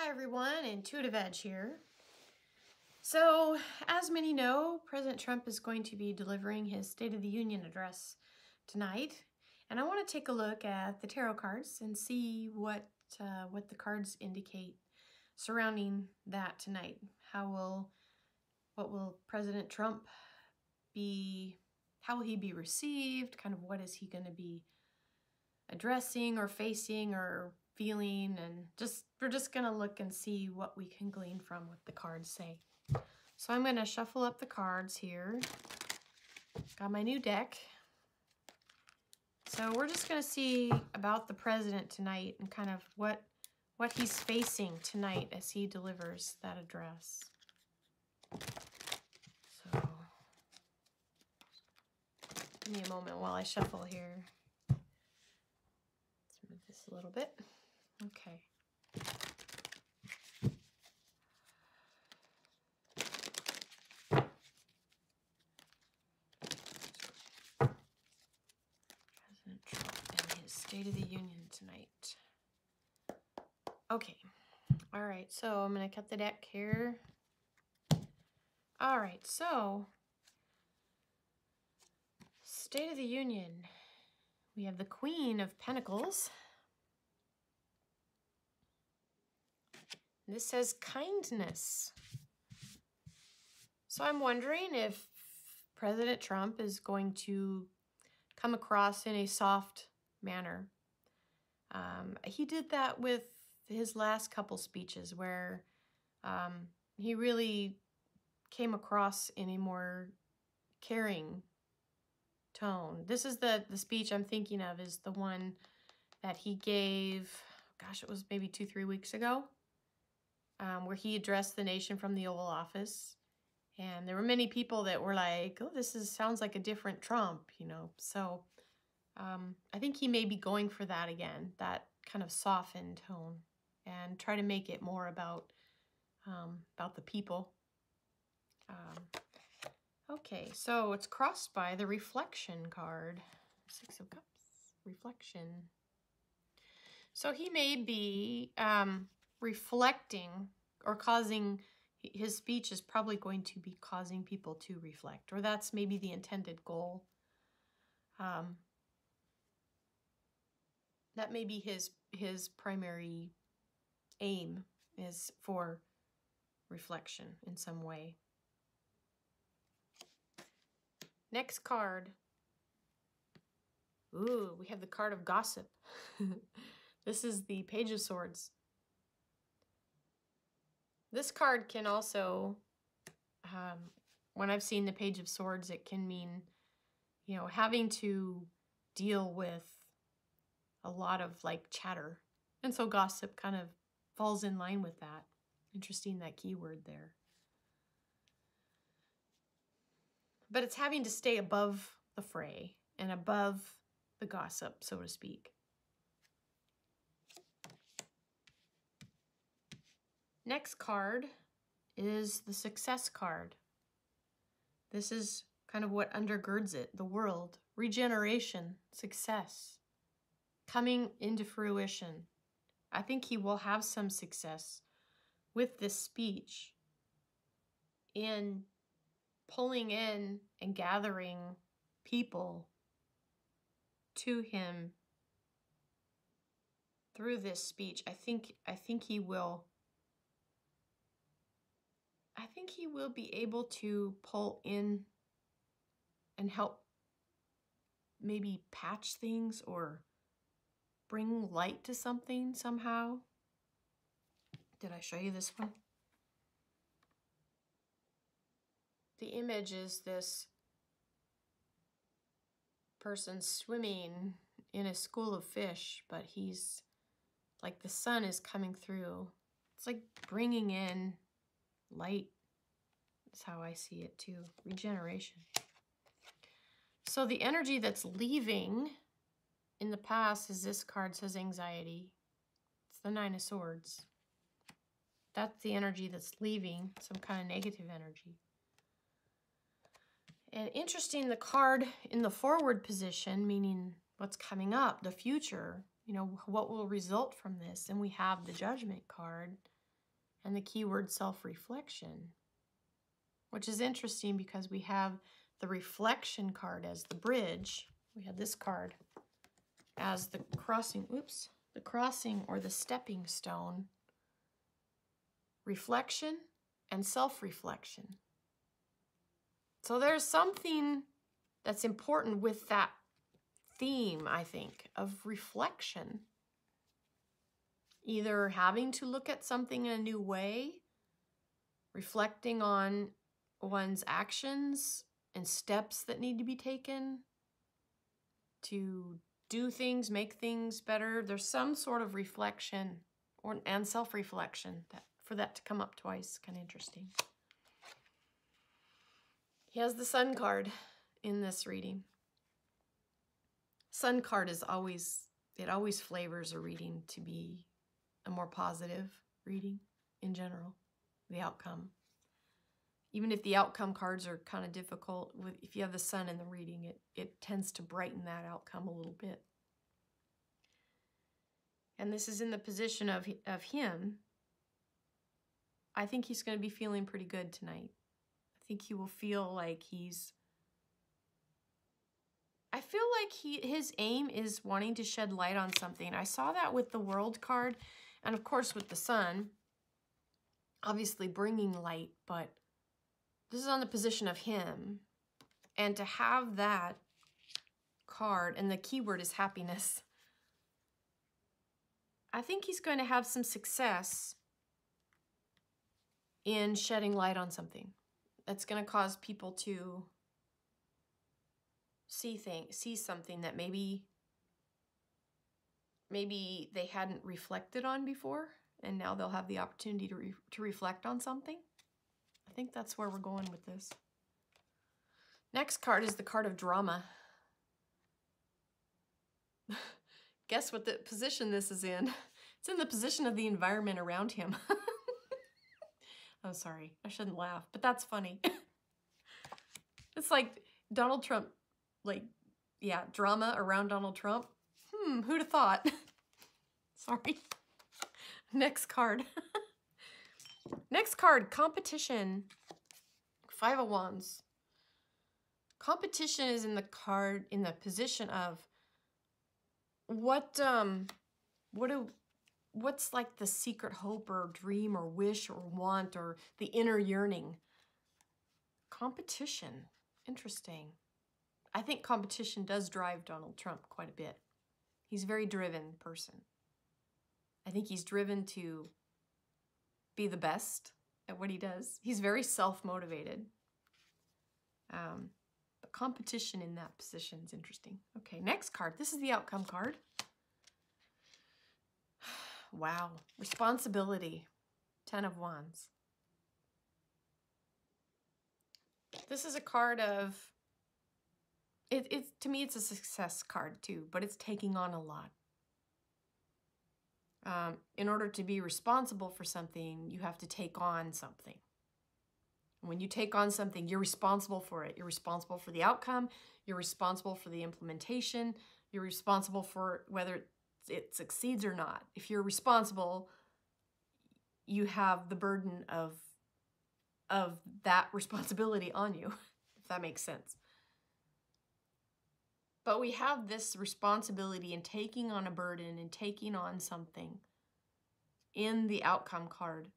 Hi everyone, Intuitive Edge here. So, as many know, President Trump is going to be delivering his State of the Union address tonight, and I want to take a look at the tarot cards and see what the cards indicate surrounding that tonight. What will President Trump be? How will he be received? Kind of what is he going to be addressing or facing or feeling, and we're just gonna look and see what we can glean from what the cards say. So I'm gonna shuffle up the cards here. Got my new deck. So we're just gonna see about the president tonight and kind of what he's facing tonight as he delivers that address. So give me a moment while I shuffle here. Let's move this a little bit. Okay. President Trump and his State of the Union tonight. Okay. All right. So I'm going to cut the deck here. All right. So State of the Union. We have the Queen of Pentacles. This says kindness. So I'm wondering if President Trump is going to come across in a soft manner. He did that with his last couple speeches where he really came across in a more caring tone. This is the speech I'm thinking of, is the one that he gave, gosh, it was maybe 2-3 weeks ago. Where he addressed the nation from the Oval Office. And there were many people that were like, oh, sounds like a different Trump, you know. So I think he may be going for that again, that kind of softened tone, and try to make it more about the people. Okay, so it's crossed by the reflection card. 6 of Cups, reflection. So he may be reflecting or causing, his speech is probably going to be causing people to reflect, or that's maybe the intended goal. That may be his primary aim, is for reflection in some way. Next card. Ooh, we have the card of gossip. This is the Page of Swords. This card can also, when I've seen the Page of Swords, it can mean, you know, having to deal with a lot of like chatter. And so gossip kind of falls in line with that. Interesting, that keyword there. But it's having to stay above the fray and above the gossip, so to speak. Next card is the Success card. This is kind of what undergirds it, the world, regeneration, success, coming into fruition. I think he will have some success with this speech in pulling in and gathering people to him through this speech. I think he will be able to pull in and help maybe patch things or bring light to something somehow. Did I show you this one? The image is this person swimming in a school of fish, but he's like, the sun is coming through. It's like bringing in light. That's how I see it too. Regeneration. So the energy that's leaving in the past, is this card says anxiety. It's the 9 of Swords. That's the energy that's leaving, some kind of negative energy. And interesting, the card in the forward position, meaning what's coming up, the future, you know, what will result from this. And we have the Judgment card. and the keyword self-reflection, which is interesting because we have the reflection card as the bridge. We have this card as the crossing, the crossing or the stepping stone, reflection and self-reflection. So there's something that's important with that theme, I think, of reflection. Either having to look at something in a new way, reflecting on one's actions and steps that need to be taken to do things, make things better. There's some sort of reflection and self-reflection for that to come up twice. Kind of interesting. He has the Sun card in this reading. Sun card is always flavors a reading to be a more positive reading in general, the outcome. Even if the outcome cards are kind of difficult, if you have the Sun in the reading, it tends to brighten that outcome a little bit. And this is in the position of him. I think he's going to be feeling pretty good tonight. I think he will feel like his aim is wanting to shed light on something. I saw that with the World card, and of course with the Sun, obviously bringing light, but this is on the position of him. And to have that card, and the keyword is happiness, I think he's going to have some success in shedding light on something that's going to cause people to see something that maybe they hadn't reflected on before, and now they'll have the opportunity to reflect on something. I think that's where we're going with this. Next card is the card of drama. Guess what the position this is in? It's in the position of the environment around him. Oh, sorry, I shouldn't laugh, but that's funny. It's like Donald Trump, drama around Donald Trump. Who'd have thought? Sorry. Next card. Next card, competition. 5 of Wands. Competition is in the position of what's like the secret hope or dream or wish or want or the inner yearning. Competition. Interesting. I think competition does drive Donald Trump quite a bit. He's a very driven person. I think he's driven to be the best at what he does. He's very self-motivated. But competition in that position is interesting. Okay, next card. This is the outcome card. Wow. Responsibility. 10 of Wands. This is a card of... to me, it's a success card too, but it's taking on a lot. In order to be responsible for something, you have to take on something. When you take on something, you're responsible for it. You're responsible for the outcome. You're responsible for the implementation. You're responsible for whether it succeeds or not. If you're responsible, you have the burden of that responsibility on you, if that makes sense. But we have this responsibility in taking on a burden and taking on something in the outcome card.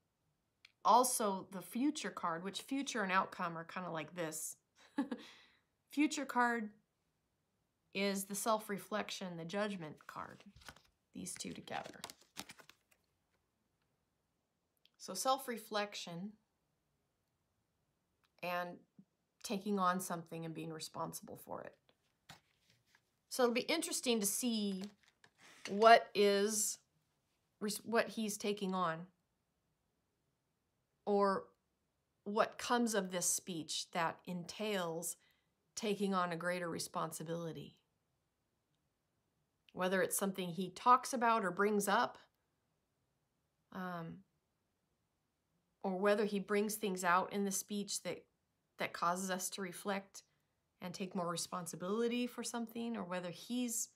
Also, the future card, which future and outcome are kind of like this. Future card is the self-reflection, the judgment card. These two together. So self-reflection and taking on something and being responsible for it. So it'll be interesting to see what he's taking on, or what comes of this speech that entails taking on a greater responsibility. Whether it's something he talks about or brings up, or whether he brings things out in the speech that causes us to reflect and take more responsibility for something, or whether he's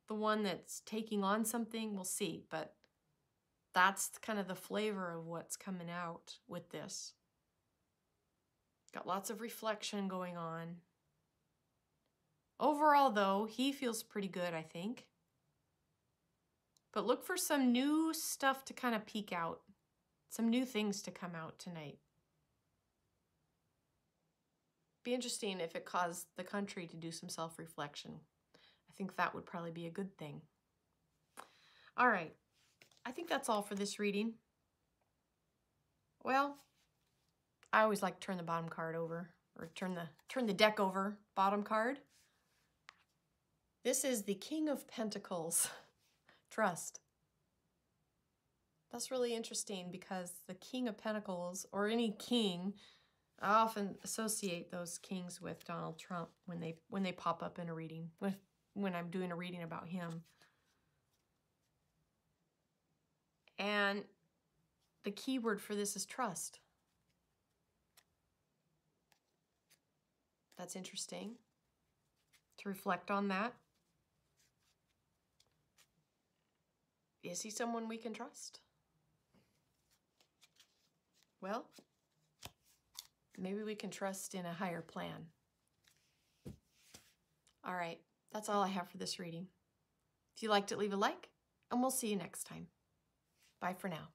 the one that's taking on something, we'll see. But that's kind of the flavor of what's coming out with this. Got lots of reflection going on. Overall, though, he feels pretty good, I think. But look for some new stuff to kind of peek out. Some new things to come out tonight. Be interesting if it caused the country to do some self-reflection. I think that would probably be a good thing. All right. I think that's all for this reading. Well, I always like to turn the bottom card over, or turn the deck over, bottom card. This is the King of Pentacles. Trust. That's really interesting because the King of Pentacles, or any king, I often associate those kings with Donald Trump when they pop up in a reading, when I'm doing a reading about him. And the key word for this is trust. That's interesting to reflect on that. Is he someone we can trust? Well, maybe we can trust in a higher plan. All right, that's all I have for this reading. If you liked it, leave a like, and we'll see you next time. Bye for now.